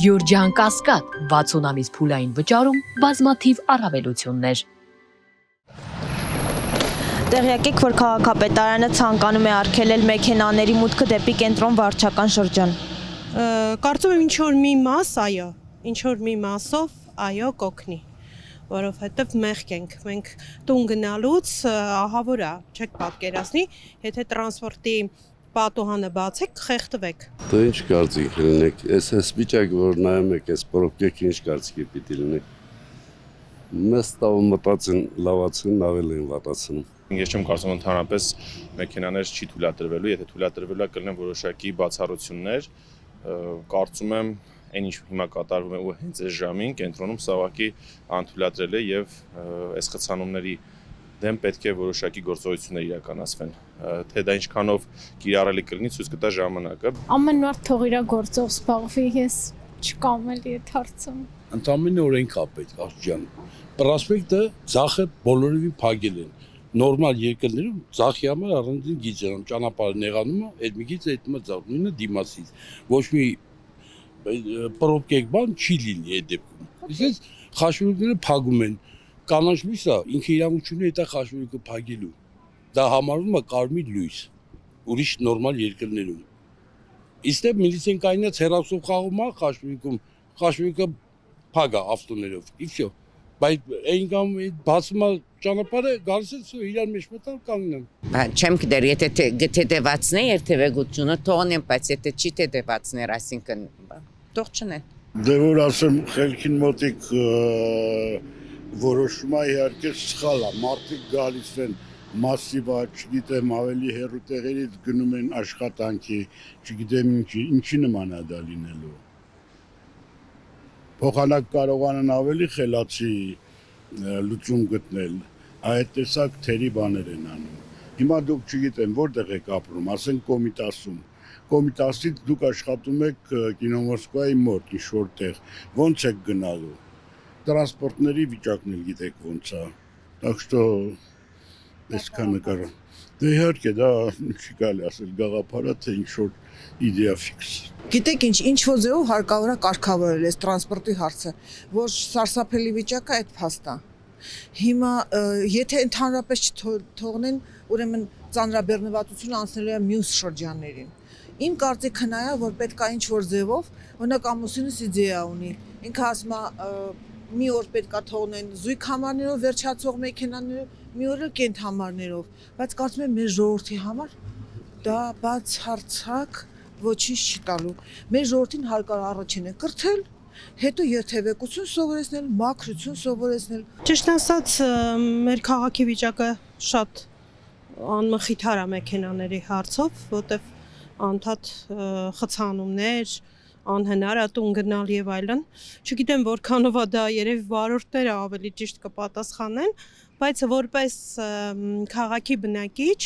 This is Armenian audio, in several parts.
Գյուրջան Կասկադ 60 ամիս փուլային վճարում բազմաթիվ առավելություններ։ Տեղյակ եք, որ քաղաքապետարանը ցանկանում է արգելել մեքենաների մուտքը դեպի կենտրոն վարչական շրջան։ Կարծում եմ ինչ-որ մի մաս, այո, ինչ-որ մի մասով, այո, կօգնի, որովհետև մեղք ենք, մենք տուն գնալուց ահավոր է, չեք պատկերացնի, եթե տրանսպորտի պատուհանը բացեք, խեղդվեք։ Դե ինչ կարծիք լինեք, այս վիճակը, որ նայում եք, այս պրոբլեմը ինչ կարծիքի պիտի լինի։ Մեզ տավ մտածեն, լավացին, ավելի են վատացնում։ Ես չեմ կարծում ընդհանրապես մեքենաներ չի թույլատրվելու, եթե թույլատրվելու է կլինեն որոշակի բացառություններ, կարծում եմ այն ինչ հիմա կատարվում է ու հենց այս ժամին կենտրոնում սա ուղղակի անթույլատրել է եւ այս խցանումների դեմ պետք է որոշակի գործողություններ իրականացվեն, թե դա ինչքանով կիրառելի կլինի ցույց կտա ժամանակը։ Ամեն մարդ թող իր գործով զբաղվի, ես չկամ էլի այդ հարցում։ Ընդամենը օրենք է պետք աղջան։ Պրոսպեկտը ցախը բոլորովին փակել են։ Նորմալ երկրներում ցախի համար առանձին գիծ են, ճանապարհը նեղանում է, այդ մի գիծ այդ մը նույնը դիմացից։ Ոչ մի պրոբլեմ բան չի լինի այդ դեպքում։ Իսկ խաչմերուկները փակում են։ Կանաչ լույսը ինքը իրավունք ունի այդ խաչմերուկը փակելու։ Դա համարվում է կարմիր լույս։ Ուրիշ նորմալ երկրներում։ Իսկ միլիցիան կայնած հերոսով խաղում է խաչմերուկը փակա ավտոներով։ Իվսյո։ Բայց այնքան բացում է ճանապարհը գալիս է իրար մեջ մտալ կանգնեմ։ Չեմ գիտեր, եթե գտեվացնե երթևեկությունը թողնեմ, բայց եթե չի դեվացներ, այսինքն թող չնեն։ Դե որ ասեմ, խելքին մոտիկ որոշումը իհարկե սխալ է, մարդիկ գալիս են մասիվ, չգիտեմ, ավելի հեռու տեղերից գնում են աշխատանքի, չգիտեմ ինչի նման է դա լինելու։ Փոխանակ կարողանան ավելի խելացի լուծում գտնել, այդ տեսակ թերի բաներ են անում։ Հիմա դուք չգիտեմ որտեղ եք ապրում, ասենք Կոմիտասում։ Կոմիտասից դուք աշխատում եք Կինոմոսկվայի մոտ, ինչ-որ տեղ, ոնց եք գնալու։ Տրանսպորտների վիճակն էլ գիտեք ոնց է։ Так что այսքանը կար։ Դե իհարկե դա չի կարելի ասել գաղափար է, թե ինչ-որ իդեա ֆիքս։ Գիտեք ինչ-որ ձևով հարկավոր է կարգավորել այս տրանսպորտի հարցը, որ սարսափելի վիճակը այդ փաստ է։ Հիմա եթե ընդհանրապես չթողնեն, ուրեմն ծանրաբեռնվածությունը անցնելու է մյուս շրջաններին։ Իմ կարծիքը նա է, որ պետք է ինչ-որ ձևով, օրինակ ամուսինս իդեա ունի, ինքը ասում է մի օր պետք է թողնեն զույգ համարներով վերջացող մեքենաներով, մի օր էլ կենտ համարներով, բայց կարծում եմ մեր ժողովրդի համար դա բացարձակ ոչինչ չի տալու։ Մեր ժողովրդին հարկավոր առաջինը կրթել, հետո երթևեկություն սովորեցնել, մաքրություն սովորեցնել։ Ճիշտ ասած, մեր քաղաքի վիճակը շատ անմխիթար է մեքենաների հարցով, որտեղ անդադ խցանումներ, անհնար է տուն գնալ եւ այլն։ Չգիտեմ որքանով է դա երևի վարորդները ավելի ճիշտ կպատասխանեն, բայց որպես քաղաքի բնակիչ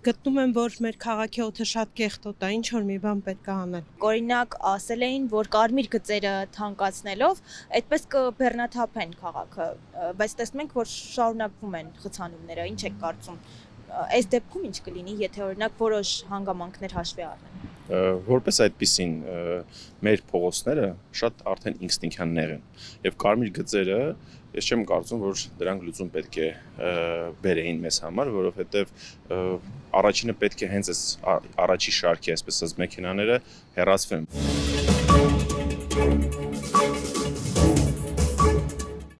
գտնում եմ, որ մեր քաղաքի օդը շատ կեղտոտ է, ինչ որ մի բան պետք է անել։ Օրինակ ասել էին, որ կարմիր գծերը թանկացնելով այդպես կբեռնաթափեն քաղաքը, բայց տեսնում ենք, որ շարունակվում են խցանումները, ինչ եք կարծում։ Այս դեպքում ինչ կլինի, եթե օրինակ որոշ հանգամանքներ հաշվի առնեն։ Որպես այդպիսին մեր փողոցները շատ արդեն ինստինկտիվներ են եւ կարմիր գծերը ես չեմ կարծում որ դրանք լուծում պետք է բերեին մեզ համար որովհետեւ առաջինը պետք է հենց այս առաջի շարքի այսպես ասած մեքենաները հեռացվեն